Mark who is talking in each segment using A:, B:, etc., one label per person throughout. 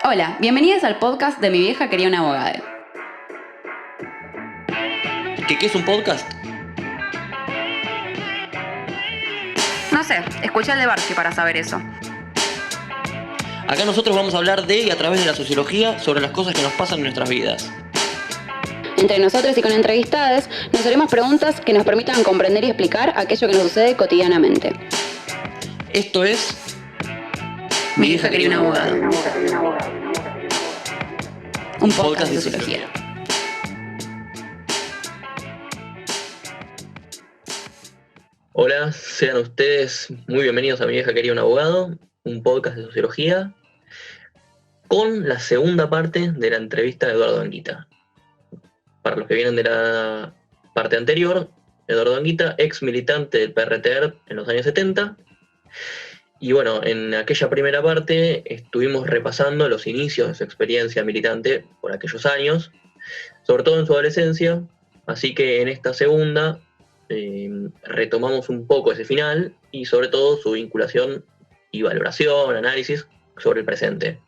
A: Hola, bienvenidas al podcast de Mi vieja quería una abogada.
B: ¿Qué es un podcast?
A: No sé, escuché el de Barsi para saber eso.
B: Acá nosotros vamos a hablar de y a través de la sociología sobre las cosas que nos pasan en nuestras vidas.
A: Entre nosotros y con entrevistadas nos haremos preguntas que nos permitan comprender y explicar aquello que nos sucede cotidianamente.
B: Esto es
A: Mi vieja quería una abogada. Un podcast de sociología.
B: Hola, sean ustedes muy bienvenidos a Mi vieja quería un abogado, un podcast de sociología, con la segunda parte de la entrevista de Eduardo Anguita. Para los que vienen de la parte anterior, Eduardo Anguita, ex militante del PRTR en los años 70. Y bueno, en aquella primera parte estuvimos repasando los inicios de su experiencia militante por aquellos años, sobre todo en su adolescencia, así que en esta segunda retomamos un poco ese final y sobre todo su vinculación y valoración, análisis sobre el presente.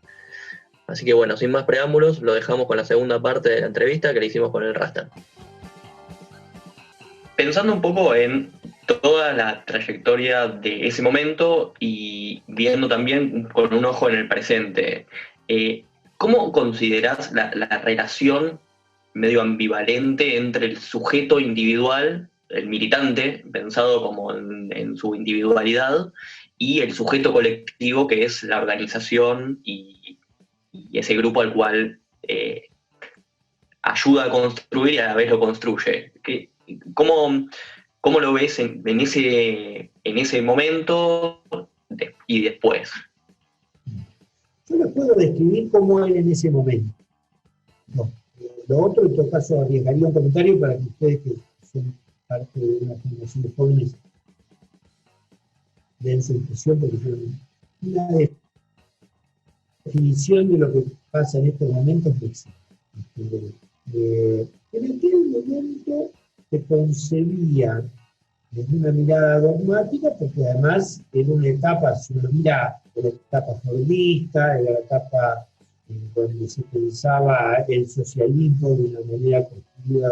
B: Así que bueno, sin más preámbulos, lo dejamos con la segunda parte de la entrevista que le hicimos con el Rasta. Pensando un poco en toda la trayectoria de ese momento y viendo también con un ojo en el presente, ¿cómo considerás la relación medio ambivalente entre el sujeto individual, el militante, pensado como en su individualidad, y el sujeto colectivo, que es la organización y ese grupo al cual ayuda a construir y a la vez lo construye? ¿Cómo lo ves en ese momento y después?
C: Yo lo puedo describir como él en ese momento. No. Lo otro, en todo caso, arriesgaría un comentario para que ustedes, que son parte de una generación de jóvenes, den su impresión, porque yo una definición de lo que pasa en estos momentos no existe. En aquel momento se concebía desde una mirada dogmática, porque además era una etapa, si uno mira, era la etapa fordista, era la etapa donde se pensaba el socialismo de una manera construida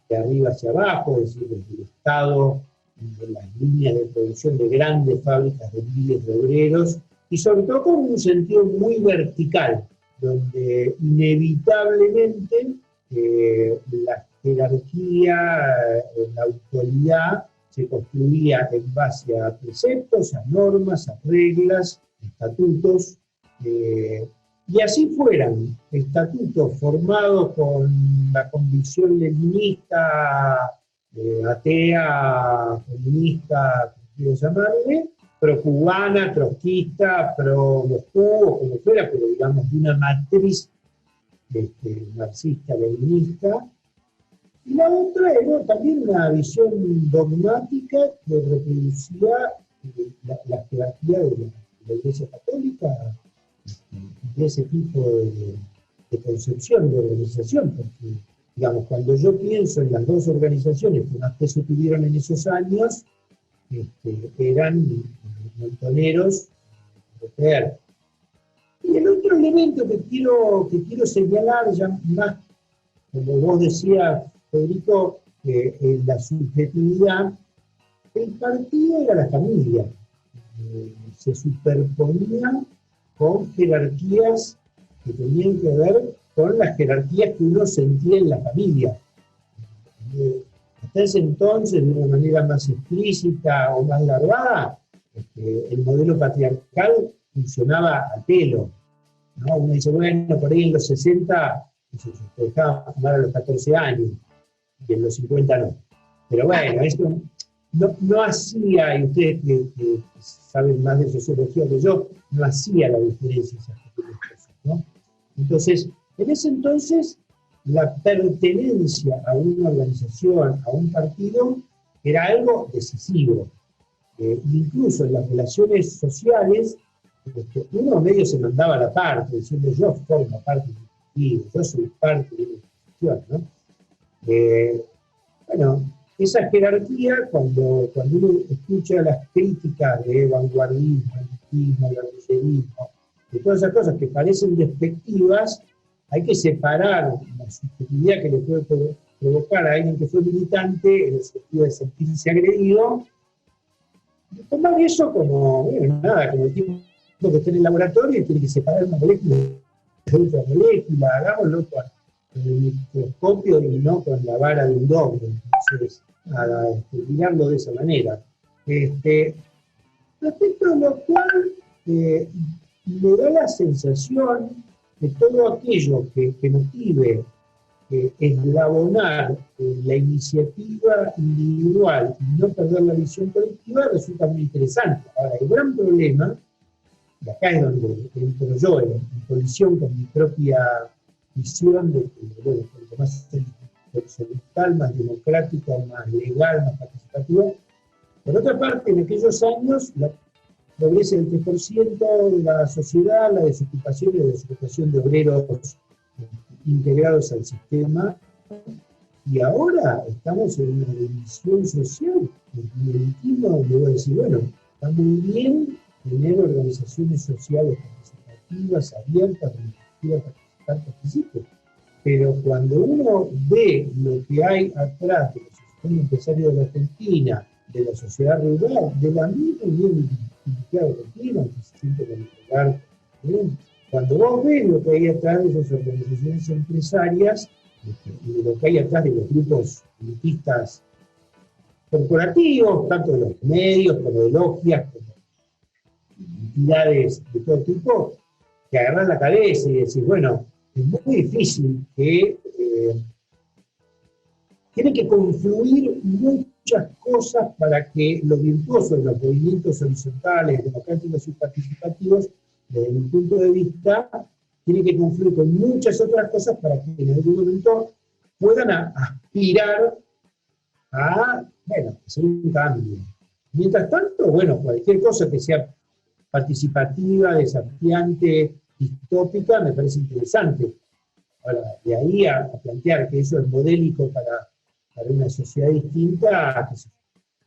C: de arriba hacia abajo, es decir, desde el Estado, de las líneas de producción de grandes fábricas de miles de obreros, y sobre todo con un sentido muy vertical, donde inevitablemente la jerarquía, la autoridad, se construía en base a preceptos, a normas, a reglas, estatutos, y así fueran estatutos formados con la convicción leninista, atea, comunista, como quiero llamarle, pro-cubana, trotskista, pro-Moscú, o como fuera, pero digamos de una matriz marxista-leninista. Y la otra era también una visión dogmática que reproducía la jerarquía de la Iglesia Católica, de ese tipo de concepción, de organización, porque, digamos, cuando yo pienso en las dos organizaciones que más peso tuvieron en esos años, eran montoneros de PER. Y el otro elemento que quiero señalar, ya más, como vos decías, Federico, la subjetividad, el partido era la familia. Se superponía con jerarquías que tenían que ver con las jerarquías que uno sentía en la familia. Hasta ese entonces, de una manera más explícita o más larvada, el modelo patriarcal funcionaba a pelo, ¿no? Uno dice, bueno, por ahí en los 60 se dejaba fumar a los 14 años, y en los 50 no. Pero bueno, esto no hacía, y ustedes que saben más de sociología que yo, no hacía la diferencia esas pequeñas cosas, ¿no? Entonces, en ese entonces, la pertenencia a una organización, a un partido, era algo decisivo. Incluso en las relaciones sociales, uno medio se mandaba a la parte, diciendo yo formo parte del partido, yo soy parte de una organización, ¿no? Bueno, esa jerarquía, cuando uno escucha las críticas de vanguardismo, elitismo, guerrillerismo, de todas esas cosas que parecen despectivas, hay que separar la subjetividad que le puede provocar a alguien que fue militante, en el sentido de sentirse agredido, y tomar eso como, bueno, nada, como el tipo que está en el laboratorio y tiene que separar una molécula de otra molécula, hagámoslo con el microscopio y no con la vara de un doble. Entonces, nada, mirarlo de esa manera. Respecto a lo cual, me da la sensación de todo aquello que motive eslabonar la iniciativa individual y no perder la visión colectiva resulta muy interesante. Ahora, el gran problema, y acá es donde entro yo en colisión con mi propia visión de que, bueno, cuanto más horizontal, más democrática, más legal, más participativa. Por otra parte, en aquellos años, la pobreza del 3% de la sociedad, la desocupación y la desocupación de obreros integrados al sistema, y ahora estamos en una división social. En el último le voy a decir, bueno, está muy bien tener organizaciones sociales participativas, abiertas, donde participar, participe, pero cuando uno ve lo que hay atrás de los sistemas empresarios de la Argentina, de la sociedad rural, de la misma Unión Industrial Argentina, que se siente con el lugar, cuando vos ves lo que hay atrás de esas organizaciones empresarias, y de lo que hay atrás de los grupos elitistas corporativos, tanto de los medios, como de logias, como entidades de todo tipo, que agarrás la cabeza y decís, bueno, es muy difícil que tiene que confluir muchas cosas para que lo virtuoso de los movimientos horizontales, democráticos y participativos, desde mi punto de vista, tiene que confluir con muchas otras cosas para que en algún momento puedan aspirar a, bueno, hacer un cambio. Mientras tanto, bueno, cualquier cosa que sea participativa, desafiante, distópica, me parece interesante. Ahora, de ahí a plantear que eso es modélico para una sociedad distinta,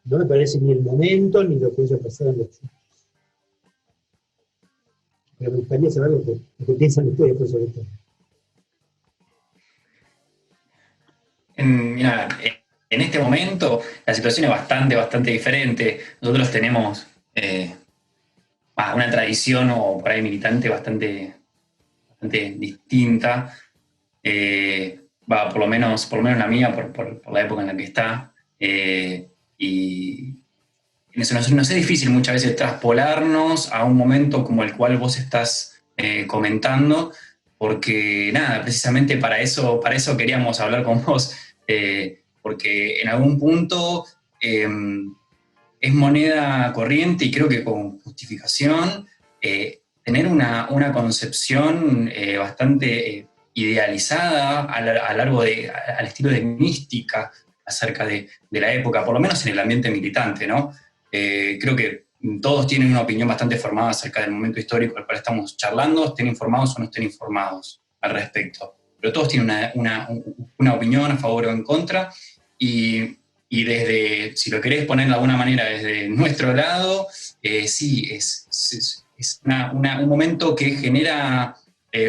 C: no me parece ni el momento ni lo que haya pasado en los últimos. Pero me gustaría saber lo que piensan ustedes pues, sobre esto.
D: Mira, en este momento la situación es bastante diferente. Nosotros tenemos una tradición o por ahí militante bastante distinta. Por lo menos la mía, por la época en la que está. Y eso nos es difícil muchas veces traspolarnos a un momento como el cual vos estás comentando, porque nada, precisamente para eso queríamos hablar con vos, porque en algún punto es moneda corriente y creo que con justificación tener una concepción bastante idealizada al estilo de mística acerca de la época, por lo menos en el ambiente militante, ¿no? Creo que todos tienen una opinión bastante formada acerca del momento histórico del cual estamos charlando, estén informados o no estén informados al respecto. Pero todos tienen una opinión a favor o en contra, y desde, si lo querés poner de alguna manera desde nuestro lado, sí, es un momento que genera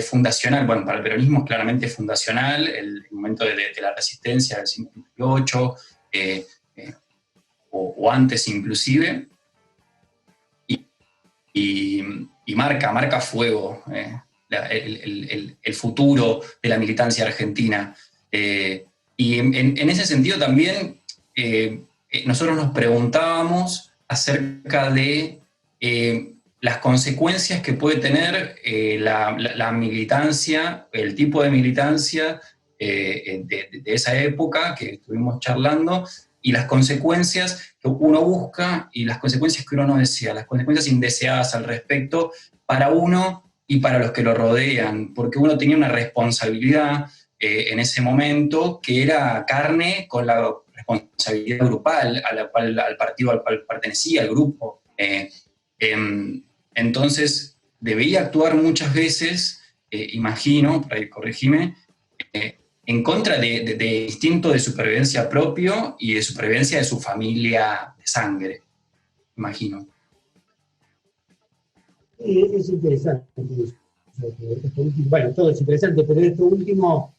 D: fundacional, bueno, para el peronismo es claramente fundacional, el momento de la resistencia del 58, o antes inclusive, y marca fuego el futuro de la militancia argentina. Y en ese sentido también nosotros nos preguntábamos acerca de las consecuencias que puede tener la militancia, el tipo de militancia de esa época que estuvimos charlando, y las consecuencias que uno busca y las consecuencias que uno no desea, las consecuencias indeseadas al respecto para uno y para los que lo rodean, porque uno tenía una responsabilidad en ese momento que era carne con la responsabilidad grupal al partido al cual pertenecía, al grupo. Entonces, debía actuar muchas veces, imagino, por ahí corregime, en contra de instinto de supervivencia propio y de supervivencia de su familia de sangre, imagino.
C: Es interesante eso. Esto último, bueno, todo es interesante, pero esto último,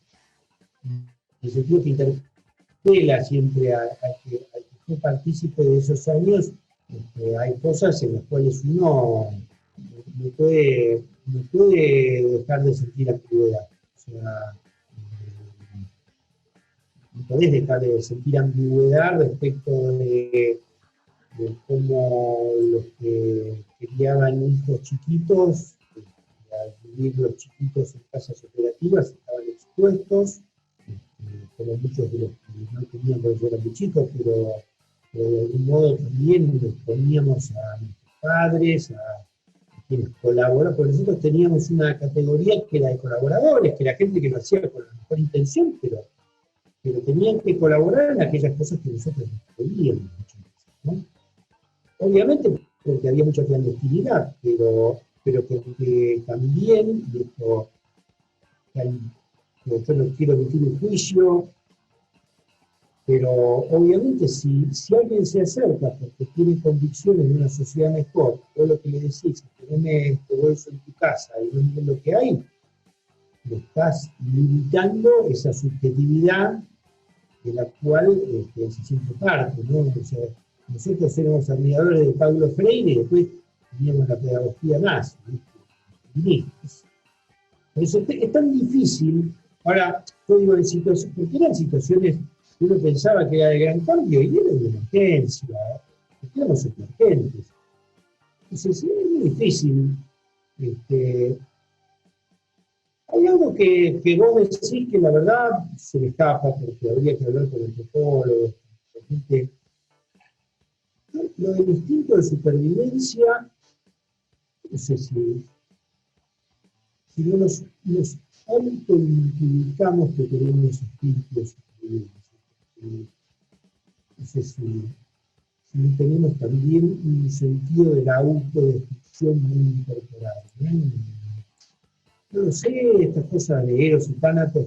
C: en el sentido que interpela siempre al que fue partícipe de esos años, hay cosas en las cuales uno no puede dejar de sentir ambigüedad. O sea, no podés dejar de sentir ambigüedad respecto de cómo los que criaban hijos chiquitos, al vivir los chiquitos en casas operativas, estaban expuestos, como muchos de los que no tenían cuando eran muy chicos, pero de algún modo también nos poníamos a nuestros padres, a quienes colaboran, porque nosotros teníamos una categoría que era de colaboradores, que era gente que lo hacía con la mejor intención, pero tenían que colaborar en aquellas cosas que nosotros pedíamos muchas veces, ¿no? Obviamente porque había mucha clandestinidad, pero porque también, y esto, yo no quiero emitir un juicio, pero obviamente si alguien se acerca porque tiene convicciones de una sociedad mejor, vos lo que le decís, teneme este bolso en tu casa y no miren lo que hay, le estás limitando esa subjetividad de la cual se siente parte, ¿no? O sea, nosotros éramos admiradores de Paulo Freire y después teníamos la pedagogía nazi, feministas. Por eso es tan difícil. Ahora, yo digo, porque eran situaciones que uno pensaba que era de gran cambio y era de emergencia, porque éramos emergentes. Entonces, es muy difícil. Hay algo que vos decís que la verdad se le escapa, porque habría que hablar con antropólogos, con gente. Lo del instinto de supervivencia, no sé si no nos autoidentificamos que tenemos instinto de supervivencia. No sé si no tenemos también un sentido de la autodestrucción muy incorporado, ¿no? No lo sé, estas cosas de Eros y Tánatos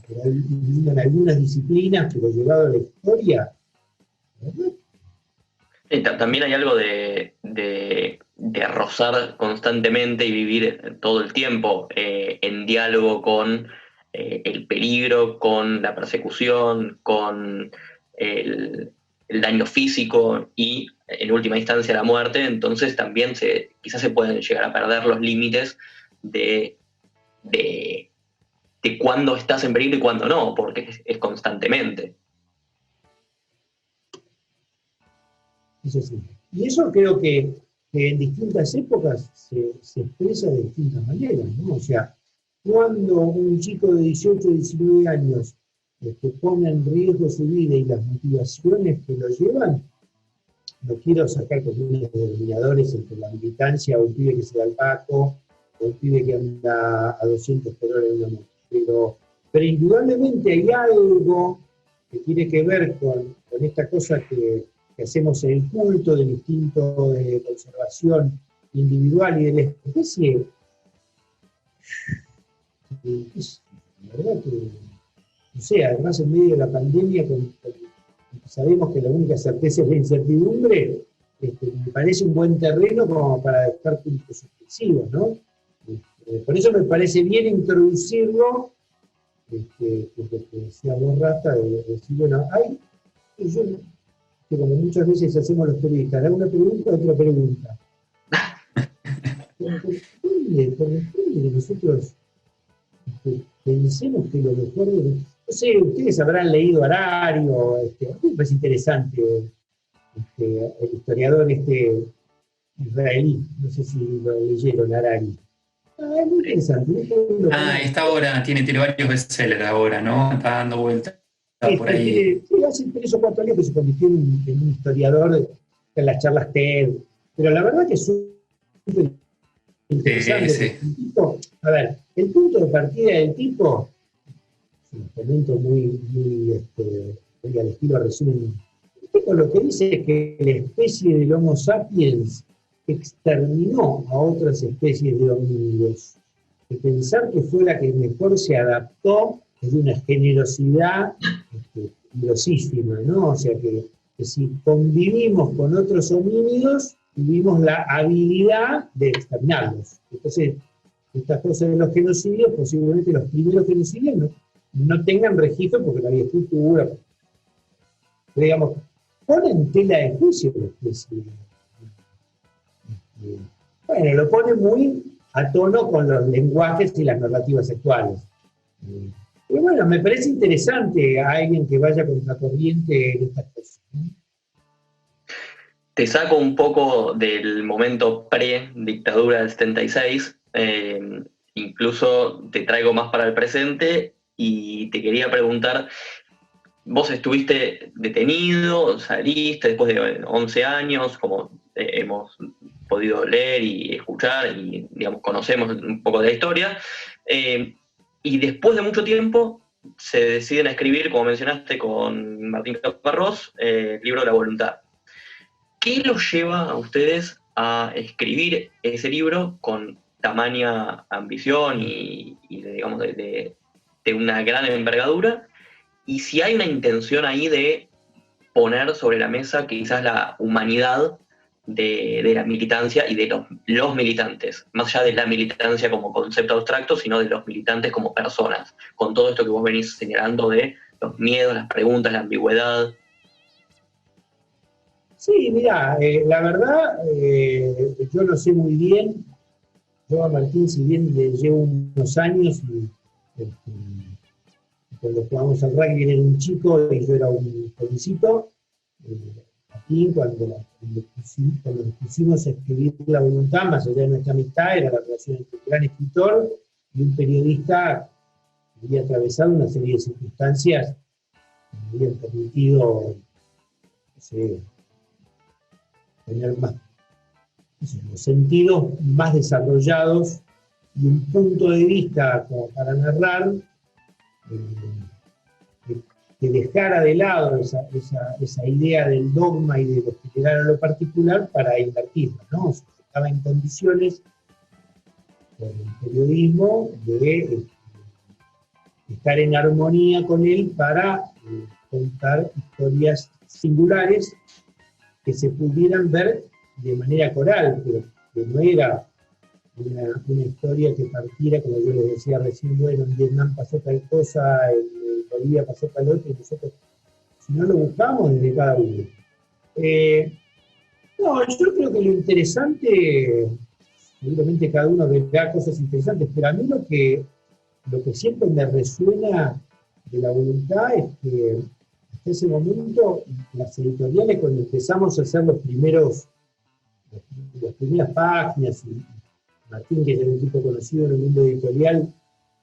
C: que illuminan algunas disciplinas, pero llevado a la historia, ¿verdad?
B: También hay algo de rozar constantemente y vivir todo el tiempo en diálogo con el peligro, con la persecución, con el daño físico y, en última instancia, la muerte. Entonces también quizás se pueden llegar a perder los límites de cuándo estás en peligro y cuándo no, porque es constantemente.
C: Eso sí. Y eso creo que en distintas épocas se expresa de distintas maneras, ¿no? O sea, cuando un chico de 18 o 19 años pone en riesgo su vida y las motivaciones que lo llevan, no quiero sacar cuestiones denominadores entre la militancia o un pibe que se da al Paco, o un pibe que anda a 200 por hora en una moto, pero indudablemente hay algo que tiene que ver con esta cosa que hacemos el culto del instinto de conservación individual y de la especie. La verdad que, no sé, además en medio de la pandemia, sabemos que la única certeza es la incertidumbre, me parece un buen terreno como para adoptar puntos suspensivos, ¿no? Por eso me parece bien introducirlo, lo que decía vos, Rata, de decir, bueno, que como muchas veces hacemos los periodistas, hago una pregunta, otra pregunta. Corresponde que nosotros pensemos que lo mejor no sé, ustedes habrán leído Arario, a mí me parece interesante el historiador israelí, no sé si lo leyeron, Arario. Es muy interesante.
D: Esta obra tiene varios bestsellers ahora, ¿no? Está dando vueltas por ahí.
C: Sí, hace 3 o 4 años que se convirtió en un historiador en las charlas TED, pero la verdad que es súper interesante.
D: Sí.
C: A ver, el punto de partida del tipo, un comento muy al estilo resumen, el tipo lo que dice es que la especie del Homo sapiens exterminó a otras especies de homínidos. De pensar que fue la que mejor se adaptó es de una generosidad grosísima, ¿no? O sea que si convivimos con otros homínidos, tuvimos la habilidad de exterminarlos. Entonces, estas cosas de los genocidios, posiblemente los primeros genocidios no tengan registro porque no había escritura. Pero, digamos, ponen tela de juicio la especie. Bueno, lo pone muy a tono con los lenguajes y las narrativas actuales. Pero bueno, me parece interesante a alguien que vaya contracorriente en estas cosas, ¿no?
B: Te saco un poco del momento pre-dictadura del 76, incluso te traigo más para el presente y te quería preguntar, vos estuviste detenido, saliste después de 11 años, como hemos podido leer y escuchar y, digamos, conocemos un poco de la historia, y después de mucho tiempo se deciden a escribir, como mencionaste, con Martín Caparrós, el libro La Voluntad. ¿Qué los lleva a ustedes a escribir ese libro con tamaña ambición y digamos, de una gran envergadura? Y si hay una intención ahí de poner sobre la mesa quizás la humanidad de la militancia y de los militantes, más allá de la militancia como concepto abstracto, sino de los militantes como personas, con todo esto que vos venís señalando de los miedos, las preguntas, la ambigüedad.
C: Sí, mira, la verdad, yo lo sé muy bien. Yo a Martín, si bien le llevo unos años, cuando jugamos al rugby era un chico y yo era un jovencito, Martín, cuando nos pusimos a escribir La Voluntad, más allá de nuestra amistad, era la relación entre un gran escritor y un periodista que había atravesado una serie de circunstancias que me habían permitido, no sé, tener más, los sentidos más desarrollados y un punto de vista como para narrar que dejara de lado esa idea del dogma y de lo general a lo particular para invertirla, ¿no? O sea, estaba en condiciones con el periodismo de estar en armonía con él para contar historias singulares que se pudieran ver de manera coral, pero que no era una historia que partiera, como yo les decía recién, bueno, en Vietnam pasó tal cosa, en Bolivia pasó tal otra, y nosotros, si no lo buscamos desde cada uno. No, yo creo que lo interesante, seguramente cada uno verá cosas interesantes, pero a mí lo que siempre me resuena de La Voluntad es que hasta ese momento, las editoriales, cuando empezamos a hacer las primeras páginas, y Martín, que era un tipo conocido en el mundo editorial,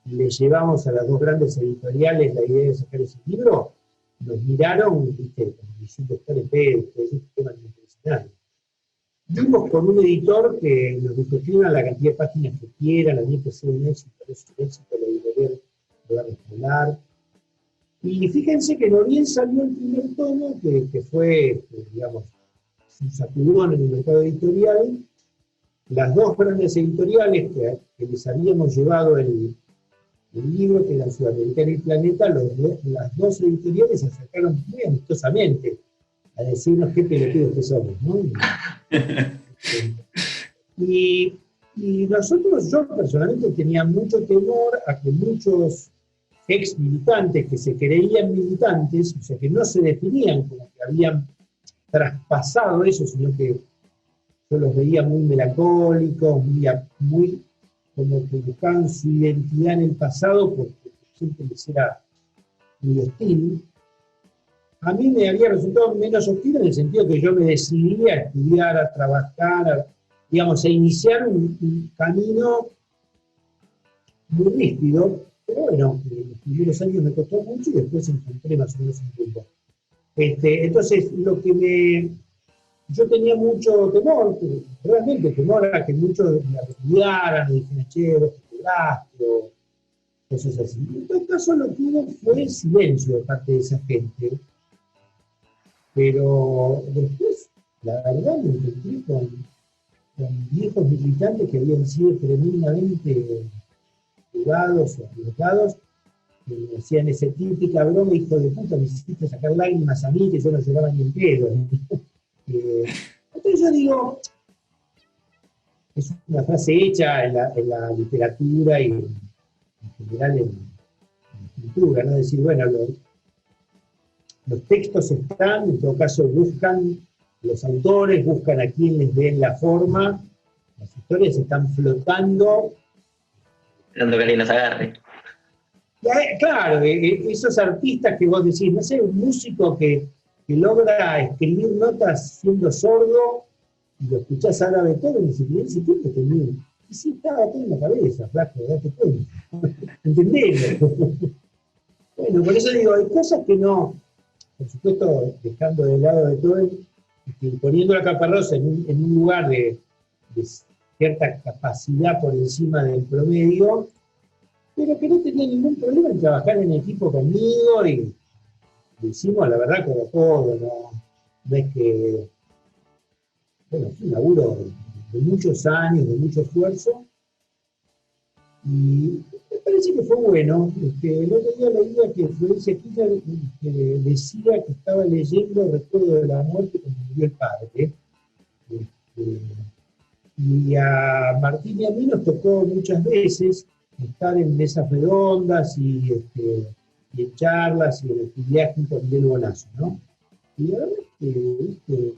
C: le llevamos a las dos grandes editoriales la idea de sacar ese libro, nos miraron, ¿viste? Como diciendo, está en pedo, ustedes este tema no impresionante. Vimos con un editor que nos dijo, escriban la cantidad de páginas que quieran, la mía que sea un éxito, es un éxito, la editorial lo va a respaldar. Y fíjense que no bien salió el primer tomo, que fue, digamos, un sacudón en el mercado editorial. Las dos grandes editoriales que les habíamos llevado el libro, que eran Sudamericana y Planeta, las dos editoriales se acercaron muy amistosamente a decirnos qué pelotudos que somos, ¿no? Y nosotros, yo personalmente tenía mucho temor a que muchos ex militantes que se creían militantes, o sea, que no se definían como que habían traspasado eso, sino que yo los veía muy melancólicos, muy como que buscaban su identidad en el pasado porque siempre les era muy hostil. A mí me había resultado menos hostil en el sentido que yo me decidí a estudiar, a trabajar, digamos, a iniciar un camino muy rígido, pero bueno, en los primeros años me costó mucho y después encontré más o menos un rumbo. Entonces, yo tenía mucho temor, realmente temor a que muchos me repudiaran, y dijeran, che, vos te quebraste, o cosas así. En todo caso, lo que hubo fue silencio de parte de esa gente. Pero después, la verdad, me encontré con viejos militantes que habían sido tremendamente jugados o arriesgados, que me hacían esa típica broma, hijo de puta, me hiciste sacar lágrimas a mí, que yo no lloraba ni en pedo. Entonces yo digo, es una frase hecha en la literatura y en general en la escritura, ¿no? Es decir, bueno, los textos están, en todo caso buscan, los autores buscan a quien les den la forma, las historias están flotando.
B: Esperando que alguien las agarre.
C: Claro, esos artistas que vos decís, no sé, un músico que logra escribir notas siendo sordo, y lo escuchás ahora de todo, y dices, ese tiempo tenía. Y sí, estaba todo en la cabeza, flaco, date cuenta. Entendelo. Bueno, por eso digo, hay cosas que no, por supuesto, dejando de lado de todo, poniendo a Caparrós en un lugar de cierta capacidad por encima del promedio, pero que no tenía ningún problema en trabajar en equipo conmigo, y lo hicimos, la verdad, como todo, no es que, bueno, fue un laburo de muchos años, de mucho esfuerzo, y me parece que fue bueno. El otro día leía que Florencia Kirchner decía que estaba leyendo Recuerdo de la muerte cuando murió el padre. Y a Martín y a mí nos tocó muchas veces estar en mesas redondas y en charlas y en actividades junto a Miguel Bonazo, ¿no? Y la verdad es que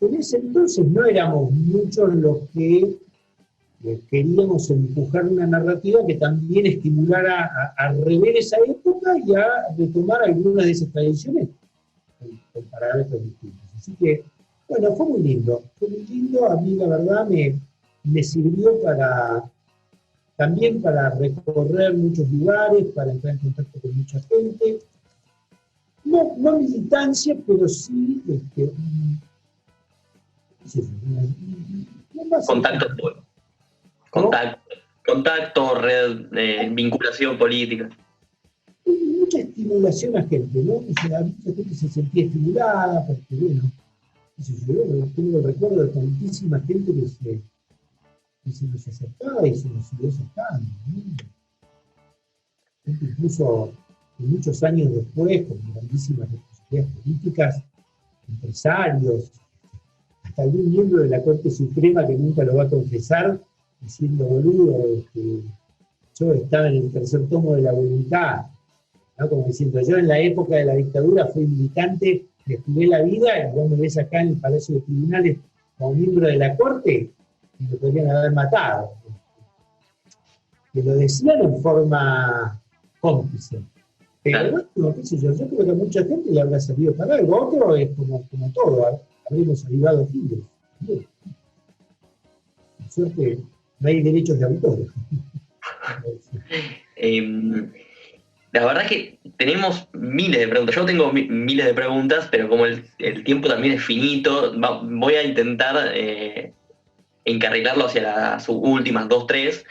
C: en ese entonces no éramos muchos los que queríamos empujar una narrativa que también estimulara a rever esa época y a retomar algunas de esas tradiciones con parámetros distintos. Así que, bueno, fue muy lindo, a mí la verdad me sirvió también para recorrer muchos lugares, para entrar en contacto con mucha gente, no militancia, pero sí,
B: Contacto, red, vinculación política.
C: Mucha estimulación a gente, ¿no? O sea, mucha gente se sentía estimulada, porque bueno, yo tengo el recuerdo de tantísima gente que se nos acercaba y se nos siguió acercando, ¿no? Gente incluso muchos años después, con grandísimas responsabilidades políticas, empresarios, hasta algún miembro de la Corte Suprema que nunca lo va a confesar, diciendo, boludo, yo estaba en el tercer tomo de La Voluntad, ¿no? Como diciendo, yo en la época de la dictadura fui militante, le jugué la vida, y vos me ves acá en el Palacio de Tribunales como miembro de la Corte, y me podrían haber matado. Que lo decían en forma cómplice. Pero bueno, qué sé yo creo que a mucha gente le habrá salido para algo. Otro es como todo, habremos avivado giles. Por suerte, no hay derechos de autor.
B: La verdad es que tenemos miles de preguntas. Yo tengo miles de preguntas, pero como el tiempo también es finito, voy a intentar encarrilarlo hacia sus últimas 2, 3.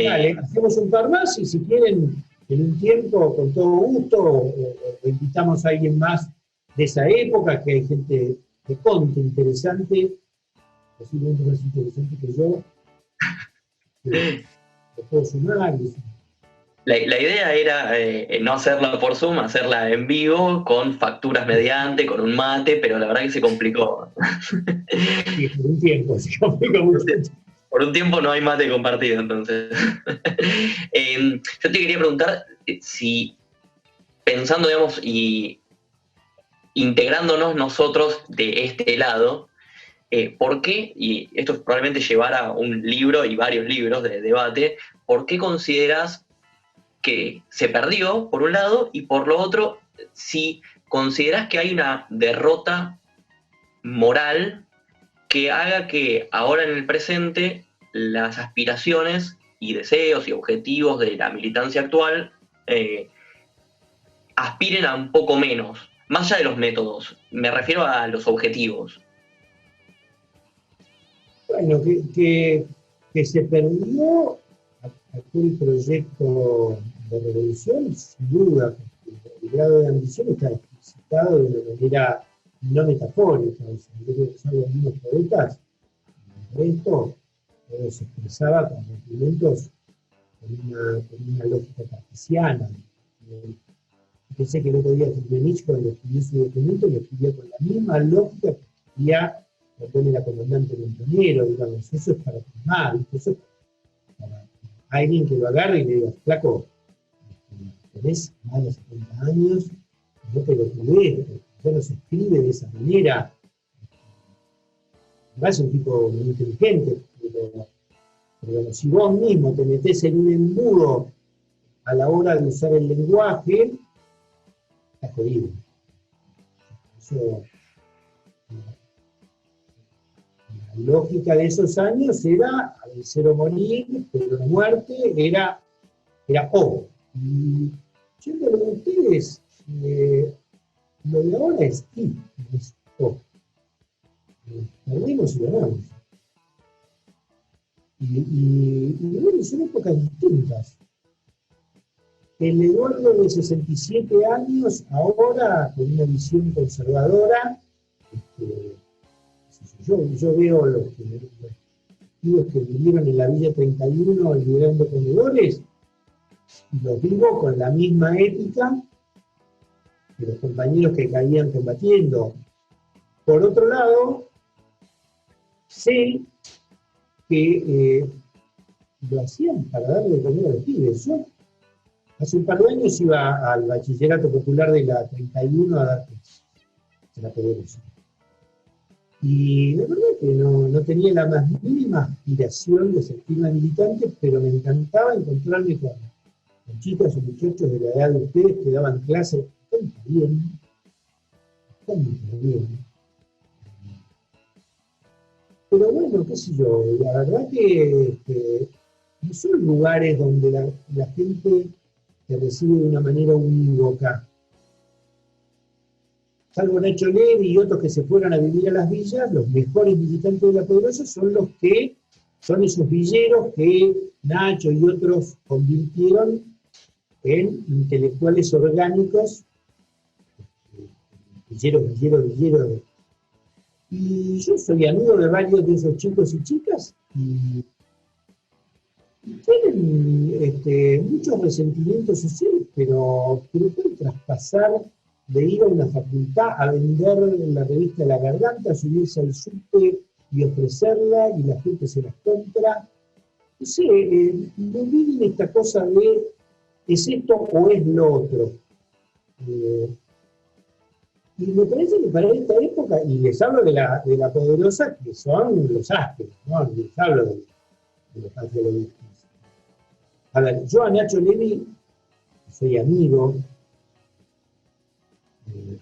C: Vale, hacemos un par más y si quieren, en un tiempo, con todo gusto, o invitamos a alguien más de esa época, que hay gente de conte interesante, posiblemente más interesante que yo, que puedo sumar.
B: La idea era no hacerla por Zoom, hacerla en vivo, con facturas mediante, con un mate, pero la verdad que se complicó.
C: Sí, por un tiempo se complicó mucho.
B: Por un tiempo no hay mate compartido, entonces. Yo te quería preguntar si, pensando, digamos, y integrándonos nosotros de este lado, ¿por qué, y esto probablemente llevará a un libro y varios libros de debate, ¿por qué consideras que se perdió, por un lado, y por lo otro, si considerás que hay una derrota moral que haga que ahora en el presente las aspiraciones y deseos y objetivos de la militancia actual aspiren a un poco menos, más allá de los métodos? Me refiero a los objetivos.
C: Bueno, que se perdió aquel proyecto de revolución, sin duda, el grado de ambición está explicitado de una manera no metafórica. O sea, yo creo que son algunos poetas, esto se expresaba con documentos con una lógica cartesiana. Pensé que el otro día Nietzsche, cuando escribió su documento, lo escribía con la misma lógica que escribía cuando él era comandante montonero, digamos, eso es para tu mamá, ¿viste? Eso es para alguien que lo agarre y le diga, flaco, tenés más de 70 años, no te lo culés, ya no se escribe de esa manera. Es un tipo muy inteligente, pero si vos mismo te metés en un embudo a la hora de usar el lenguaje, estás jodido. Eso, la lógica de esos años era vencer o morir, pero la muerte era O. Y yo lo de ustedes, lo de ahora es I, es O. Perdimos y ganamos. Y bueno, son épocas distintas. El Eduardo de 67 años, ahora con una visión conservadora, yo veo los pibes que vivieron en la Villa 31 liderando comedores, y los vivo con la misma ética que los compañeros que caían combatiendo. Por otro lado, sé que lo hacían para darle de comer a los pibes. Yo hace un par de años iba al bachillerato popular de la 31 a dar clases, de la poderosa. Y de verdad que no tenía la más mínima aspiración de sentirme militante, pero me encantaba encontrarme con chicas o muchachos de la edad de ustedes que daban clases bastante bien. Pero bueno, qué sé yo, la verdad que no son lugares donde la gente te recibe de una manera unívoca. Salvo Nacho Levi y otros que se fueron a vivir a las villas, los mejores militantes de la Poderosa son esos villeros que Nacho y otros convirtieron en intelectuales orgánicos, villeros. Y yo soy amigo de varios de esos chicos y chicas, y tienen muchos resentimientos sociales, pero pueden traspasar de ir a una facultad a vender la revista La Garganta, subirse al subte y ofrecerla, y la gente se las compra. No sé, no viven esta cosa de ¿es esto o es lo otro? Y me parece que para esta época, y les hablo de la Poderosa, que son los ásperos, ¿no? Les hablo de los angelovistas. A ver, yo a Nacho Levi soy amigo,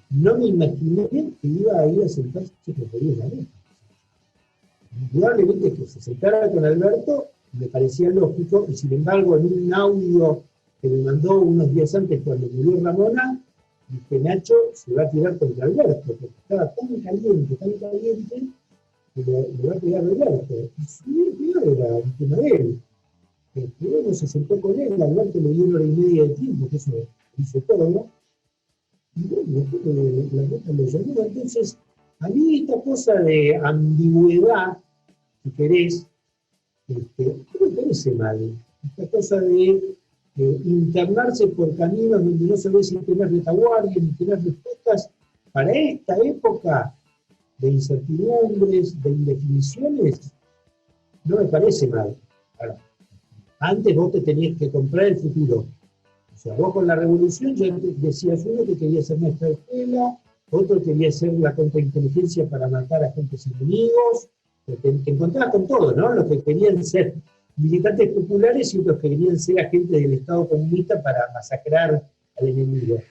C: no me imaginé que iba a ir a sentarse con Rodríguez Larreta. Indudablemente que se sentara con Alberto me parecía lógico, y sin embargo en un audio que me mandó unos días antes cuando murió Ramona, dije, Nacho se va a tirar contra Alberto, porque estaba tan caliente, que le va a pegar Alberto. Y su primer peor era el tema de él. Luego se sentó con él, Alberto le dio 1 hora y media de tiempo, que eso hizo todo, ¿no? Y bueno, después la nota lo llamó. Entonces, a mí esta cosa de ambigüedad, si querés, no me parece mal. Esta cosa de internarse por caminos donde no sabés si tenés retaguardia ni tenés respuestas, para esta época de incertidumbres, de indefiniciones, no me parece mal. Ahora, antes vos te tenías que comprar el futuro. O sea, vos con la revolución ya decías uno que quería ser maestro de escuela, otro quería ser la contrainteligencia para matar a agentes enemigos, te encontrabas con todo, ¿no? Los que querían ser militantes populares y otros que querían ser agentes del Estado comunista para masacrar al enemigo.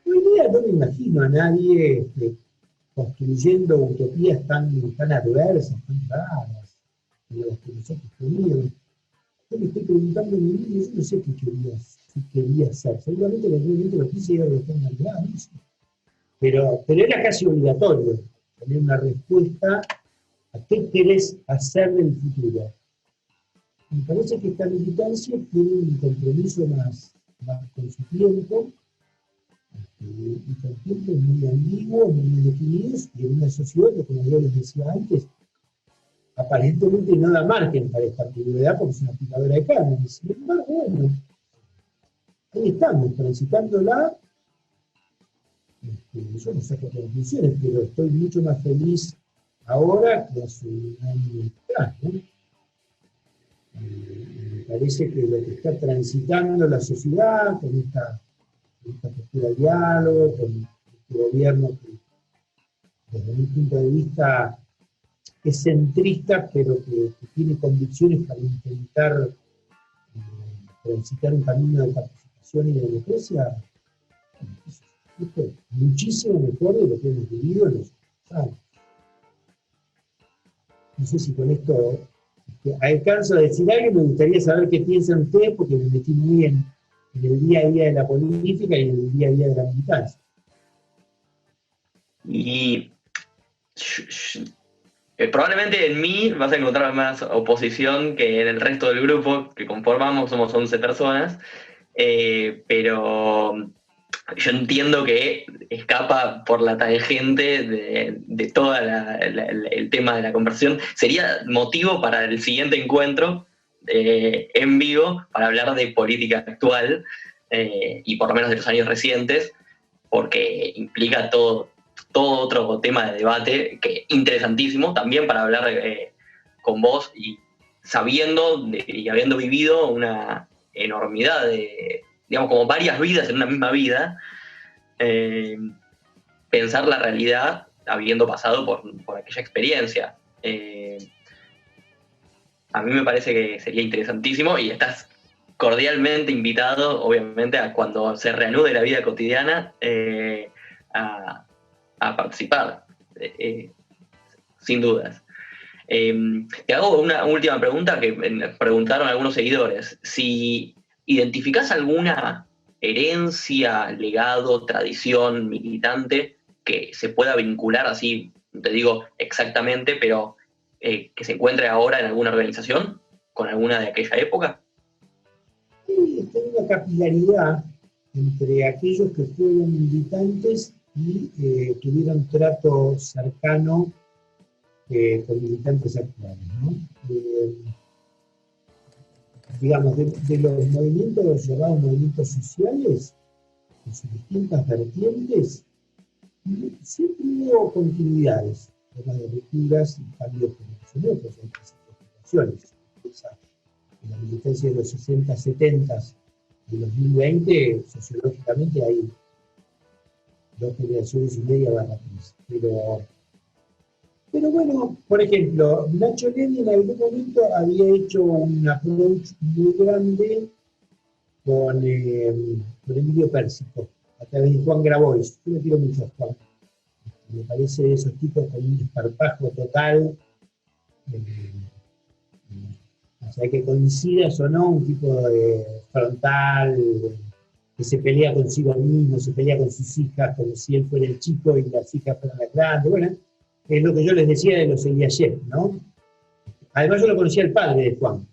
C: Hoy día no me imagino a nadie construyendo utopías tan adversas, tan raras, como las que nosotros teníamos. Yo me estoy preguntando en mi vida, yo no sé qué quería hacer. Seguramente lo quise ir a los temas grandes, pero era casi obligatorio tener una respuesta a qué querés hacer del futuro. Me parece que esta militancia tiene un compromiso más con su tiempo, y con tiempos muy ambiguos, muy indefinidos, y en una sociedad que, como yo les decía antes, aparentemente no da margen para esta ambigüedad porque es una picadora de carne. Y sin embargo, bueno, ahí estamos, transitándola. Yo no saco conclusiones, pero estoy mucho más feliz ahora que hace un año atrás, ¿no? Me parece que lo que está transitando la sociedad con esta postura de diálogo, con este gobierno que desde mi punto de vista es centrista, pero que tiene convicciones para intentar transitar un camino de participación y de democracia, esto es muchísimo mejor de lo que hemos vivido en los años. No sé si con esto alcanzo a decir algo, me gustaría saber qué piensan ustedes, porque me metí muy en el día a día de la política y en el día a día de la militancia.
B: Y probablemente en mí vas a encontrar más oposición que en el resto del grupo que conformamos, somos 11 personas, pero yo entiendo que escapa por la tangente de todo el tema de la conversión. Sería motivo para el siguiente encuentro en vivo para hablar de política actual y por lo menos de los años recientes, porque implica todo otro tema de debate que interesantísimo, también para hablar con vos y sabiendo y habiendo vivido una enormidad de, digamos, como varias vidas en una misma vida, pensar la realidad habiendo pasado por aquella experiencia. A mí me parece que sería interesantísimo y estás cordialmente invitado, obviamente, a cuando se reanude la vida cotidiana, a participar, sin dudas. Te hago una última pregunta que me preguntaron algunos seguidores. Si identificás alguna herencia, legado, tradición militante que se pueda vincular así, no te digo exactamente, pero que se encuentre ahora en alguna organización, con alguna de aquella época.
C: Sí, está una capilaridad entre aquellos que fueron militantes y tuvieron trato cercano con militantes actuales, ¿no? Digamos, de los movimientos, los llamados movimientos sociales, en sus distintas vertientes, siempre hubo continuidades, temas de rupturas y cambios generacionales, en otras situaciones. En la militancia de los 60, 70 y 2020, sociológicamente hay 2 generaciones y media barra 3. Pero bueno, por ejemplo, Nacho Leni en algún momento había hecho un approach muy grande con Emilio Pérsico, a través de Juan Grabois. Yo lo quiero mucho a Juan. Me parece de esos tipos con un desparpajo total, o sea, que coincidas o no, un tipo frontal, que se pelea consigo mismo, se pelea con sus hijas como si él fuera el chico y las hijas fueran las grandes. Bueno, es lo que yo les decía de los Eliashev, ¿no? Además yo lo conocía el padre de Juan,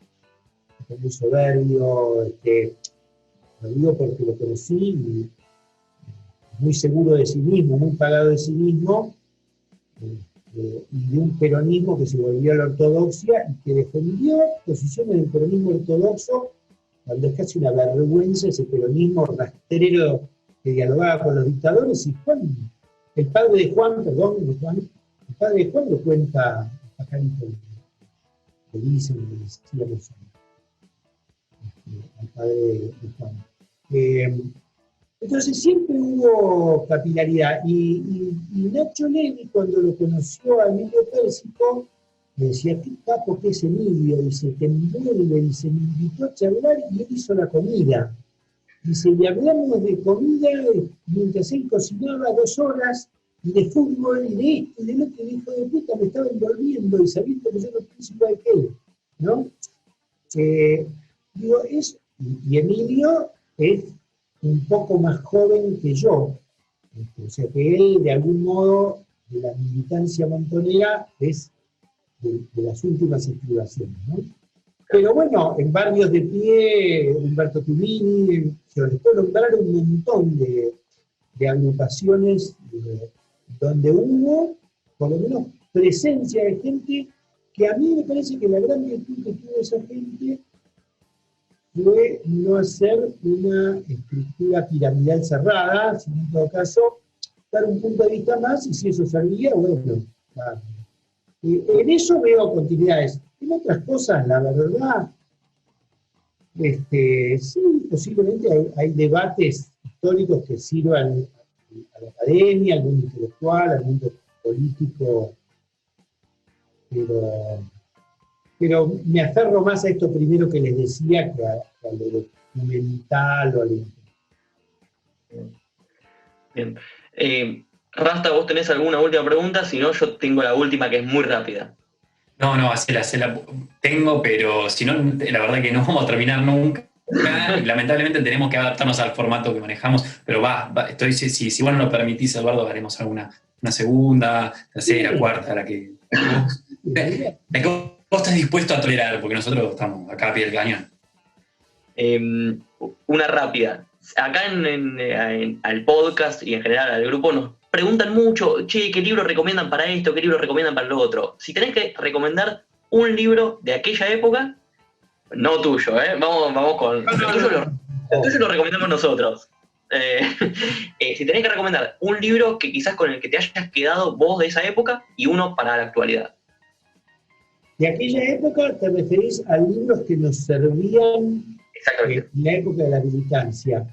C: muy soberbio, lo digo porque lo conocí, muy seguro de sí mismo, muy pagado de sí mismo, y de un peronismo que se volvió a la ortodoxia y que defendió posiciones del peronismo ortodoxo cuando es casi una vergüenza ese peronismo rastrero que dialogaba con los dictadores. Y Juan, el padre de Juan lo cuenta pajarito, que dicen, que decíamos al padre de Juan. Entonces siempre hubo capilaridad, y Nacho Leni, cuando lo conoció a Emilio Pérsico, me decía, qué capo que es Emilio, dice, te envuelve, dice, me invitó a charlar y él hizo la comida. Dice, y hablamos de comida mientras él cocinaba 2 horas, y de fútbol, y de esto, y de lo otro, y hijo de puta, me estaba envolviendo, y sabiendo que yo no pienso igual que él, ¿no? Digo, y Emilio es un poco más joven que yo, o sea que él, de algún modo, de la militancia montonera, es de las últimas estribaciones, ¿no? Pero bueno, en Barrios de Pie, Humberto Tumini, se les puedo nombrar un montón de agrupaciones donde hubo, por lo menos, presencia de gente que a mí me parece que la gran virtud que tuvo esa gente fue no hacer una estructura piramidal cerrada, sino en todo caso dar un punto de vista más, y si eso servía, bueno, En eso veo continuidades. En otras cosas, la verdad, sí, posiblemente hay debates históricos que sirvan a la academia, al mundo intelectual, al mundo político, pero me aferro más a esto primero que les decía que a lo documental o a lo...
B: Bien. Rasta, ¿vos tenés alguna última pregunta? Si no, yo tengo la última que es muy rápida.
D: No, hacela. Tengo, pero si no, la verdad que no vamos a terminar nunca. Y lamentablemente tenemos que adaptarnos al formato que manejamos, pero si vos no lo permitís, Eduardo, haremos una segunda, tercera, cuarta, la que vos estés dispuesto a tolerar, porque nosotros estamos acá a pie del cañón.
B: Una rápida. Acá al podcast y en general al grupo nos preguntan mucho, che, ¿qué libro recomiendan para esto? ¿Qué libro recomiendan para lo otro? Si tenés que recomendar un libro de aquella época, no tuyo, vamos con... Lo tuyo lo recomendamos nosotros. Si tenés que recomendar un libro que quizás con el que te hayas quedado vos de esa época y uno para la actualidad.
C: De aquella época te referís a libros que nos servían en la época de la militancia.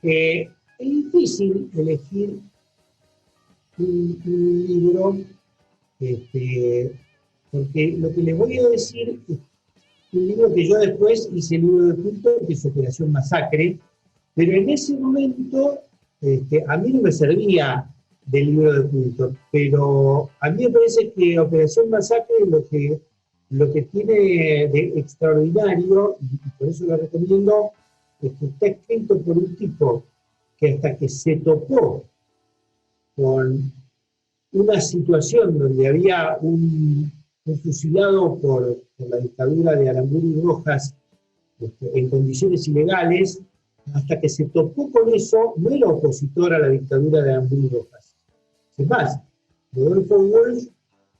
C: Es difícil elegir un libro, porque lo que les voy a decir es un libro que yo después hice el libro de culto, que es Operación Masacre, pero en ese momento a mí no me servía del libro de culto, pero a mí me parece que Operación Masacre lo que tiene de extraordinario, y por eso lo recomiendo, es que está escrito por un tipo que hasta que se topó con una situación donde había un fusilado por la dictadura de Aramburu Rojas en condiciones ilegales, hasta que se topó con eso, no era opositor a la dictadura de Aramburu Rojas. Es más, Rodolfo Walsh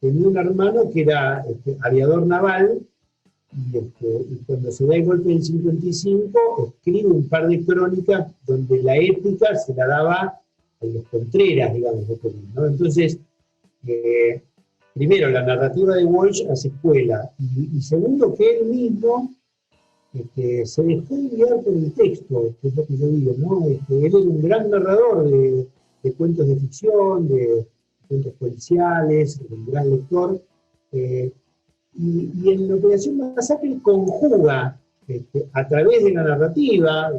C: tenía un hermano que era aviador naval, y cuando se da el golpe del 55, escribe un par de crónicas donde la épica se la daba a los Contreras, digamos, ¿no? Entonces, primero, la narrativa de Walsh hace escuela, y segundo, que él mismo se dejó guiar por el texto, que es lo que yo digo, ¿no? Él era un gran narrador de cuentos de ficción, de cuentos policiales, un gran lector, y en la Operación Masacre conjuga a través de la narrativa, a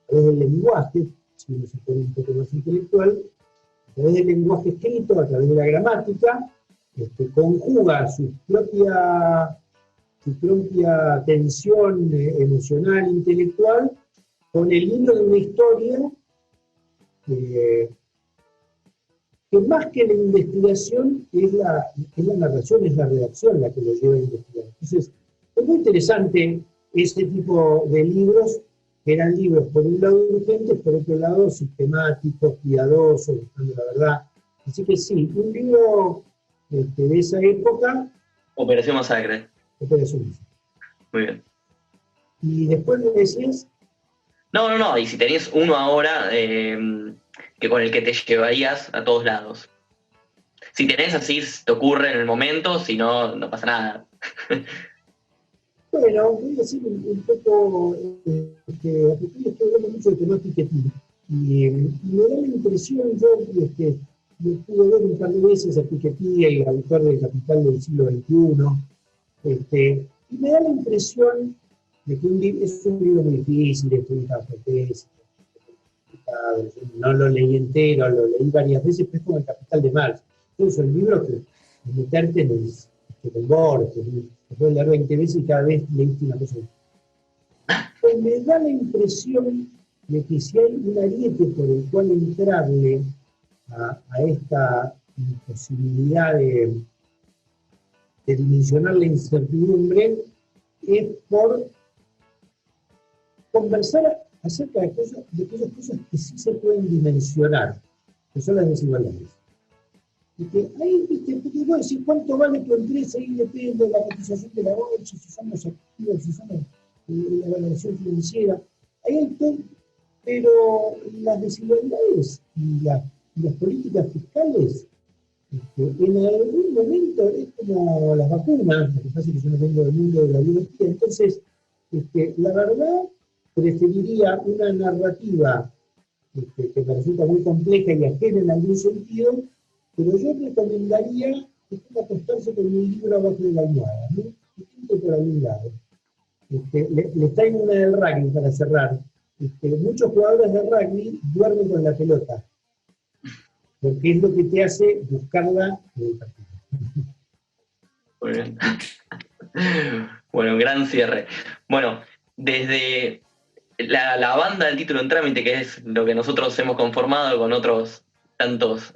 C: través del lenguaje, si uno se pone un poco más intelectual, a través del lenguaje escrito, a través de la gramática, conjuga su propia tensión emocional, intelectual, con el hilo de una historia que más que la investigación es la narración, es la redacción la que lo lleva a investigar. Entonces, es muy interesante este tipo de libros, que eran libros por un lado urgentes, por otro lado sistemáticos, cuidadosos, buscando la verdad. Así que sí, un libro de esa época...
B: Operación Masacre.
C: Operación Masacre.
B: Muy bien.
C: ¿Y después me decías?
B: No, y si tenés uno ahora... que con el que te llevarías a todos lados. Si tenés así, te ocurre en el momento, si no, no pasa nada.
C: Bueno, voy a decir un poco, estoy hablando mucho de Tomás Piketty, y me da la impresión, yo lo pude ver un par de veces a Piketty, el autor del Capital del siglo XXI, y me da la impresión de que es un libro muy difícil, no lo leí entero, lo leí varias veces, pero es como El Capital de Marx. Es un libro que meterte en el borde, lo puedes leer 20 veces y cada vez leíste una cosa. Pues me da la impresión de que si hay un ariete por el cual entrarle a esta imposibilidad de dimensionar la incertidumbre, es por conversar acerca de aquellas cosas que sí se pueden dimensionar, que son las desigualdades. Y que ahí, porque vos decís, ¿cuánto vale tu empresa? Ahí depende de la cotización de la bolsa, si son los activos, si son la valoración financiera. Ahí hay todo, pero las desigualdades y las políticas fiscales En algún momento es como las vacunas, lo que pasa es que yo no vengo del mundo de la biología, entonces, la verdad, preferiría una narrativa que me resulta muy compleja y ajena en algún sentido, pero yo recomendaría acostarse con un libro abajo de la almohada, ¿no? Por algún lado. Les traigo una del rugby para cerrar. Muchos jugadores de rugby duermen con la pelota, porque es lo que te hace buscarla en el partido.
B: Muy bien. Bueno, gran cierre. Bueno, desde la banda del título en trámite, que es lo que nosotros hemos conformado con otros tantos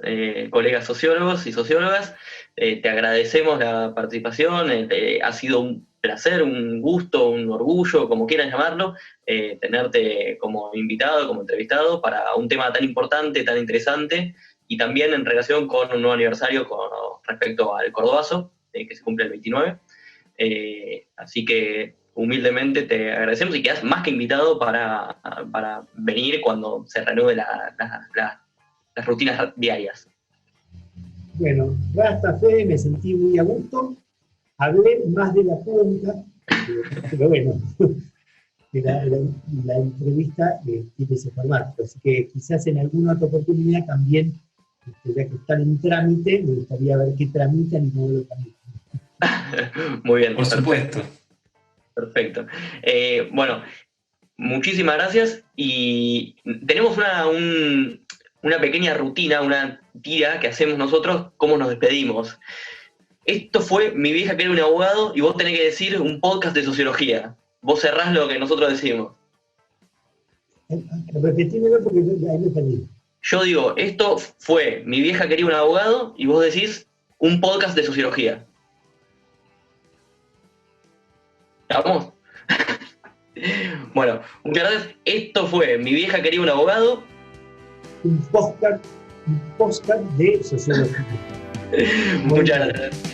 B: colegas sociólogos y sociólogas, te agradecemos la participación, ha sido un placer, un gusto, un orgullo, como quieran llamarlo, tenerte como invitado, como entrevistado para un tema tan importante, tan interesante, y también en relación con un nuevo aniversario con respecto al Cordobazo, que se cumple el 29. Así que humildemente te agradecemos y quedas más que invitado para venir cuando se reanude las rutinas diarias.
C: Bueno, basta, Fede, me sentí muy a gusto. Hablé más de la cuenta, pero bueno, la entrevista tiene ese formato. Así que quizás en alguna otra oportunidad también, ya que están en trámite, me gustaría ver qué tramitan y cómo lo tramitan.
B: Muy bien.
D: Por supuesto.
B: Perfecto. Bueno, muchísimas gracias y tenemos una pequeña rutina, una tira que hacemos nosotros, cómo nos despedimos. Esto fue Mi vieja quería un abogado y vos tenés que decir un podcast de sociología. Vos cerrás lo que nosotros decimos.
C: Repetímelo porque ahí me perdí.
B: Yo digo, esto fue Mi vieja quería un abogado y vos decís un podcast de sociología. ¿Vamos? Bueno, muchas gracias. Esto fue Mi vieja quería un abogado.
C: Un podcast de sociología.
B: Muchas gracias.